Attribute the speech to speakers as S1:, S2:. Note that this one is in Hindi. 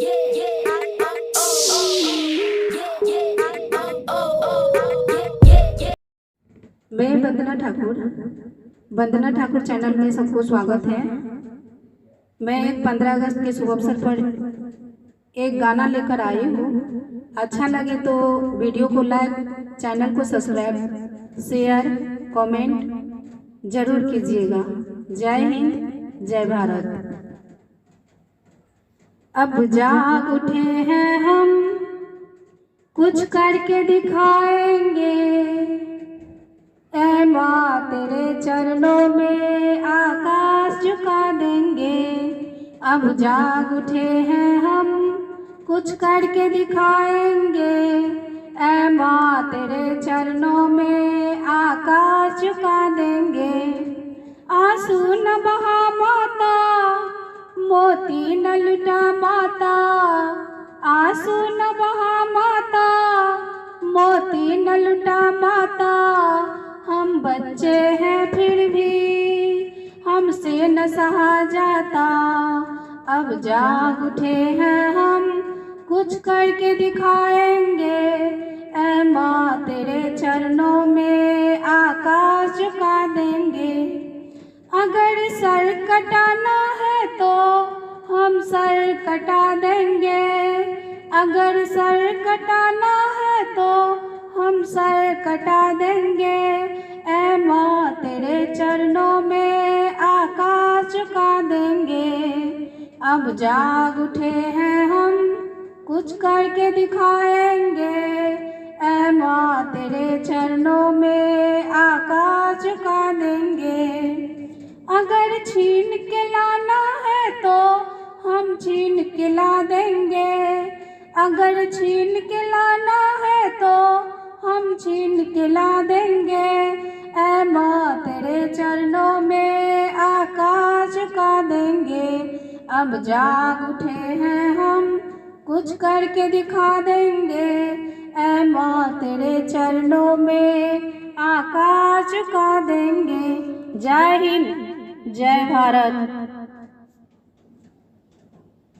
S1: मैं वंदना ठाकुर चैनल में सबको स्वागत है। मैं 15 अगस्त के शुभ अवसर पर एक गाना लेकर आई हूँ। अच्छा लगे तो वीडियो को लाइक, चैनल को सब्सक्राइब, शेयर, कमेंट जरूर कीजिएगा। जय हिंद, जय भारत। अब जाग उठे हैं हम, कुछ करके दिखाएंगे। ऐ माँ तेरे चरणों में आकाश झुका देंगे। अब जाग उठे हैं हम, कुछ करके दिखाएंगे। ऐ माँ तेरे चरणों में आकाश झुका देंगे। आंसू न बहा माता, मोती न लुटा माता। आंसू न बहा माता, मोती न लुटा माता। हम बच्चे हैं फिर भी हमसे न सहा जाता। अब जाग उठे हैं हम, कुछ करके दिखाएंगे। ऐ माँ तेरे चरणों में आकाश झुका देंगे। अगर सर कटाना है तो हम सर कटा देंगे। अगर सर कटाना है तो हम सर कटा देंगे। ऐ माँ तेरे चरणों में आकाश झुका देंगे। अब जाग उठे हैं हम, कुछ करके दिखाएंगे। ऐ माँ तेरे चरणों में आकाश झुका देंगे। अगर छीन के लाना है तो हम छीन के ला देंगे। अगर छीन के लाना है तो हम छीन के ला देंगे। ऐ माँ तेरे चरणों में आकाश झुका देंगे। अब जाग उठे हैं हम, कुछ करके दिखा देंगे। ऐ माँ तेरे चरणों में आकाश झुका देंगे। जय हिंद, जय भारत।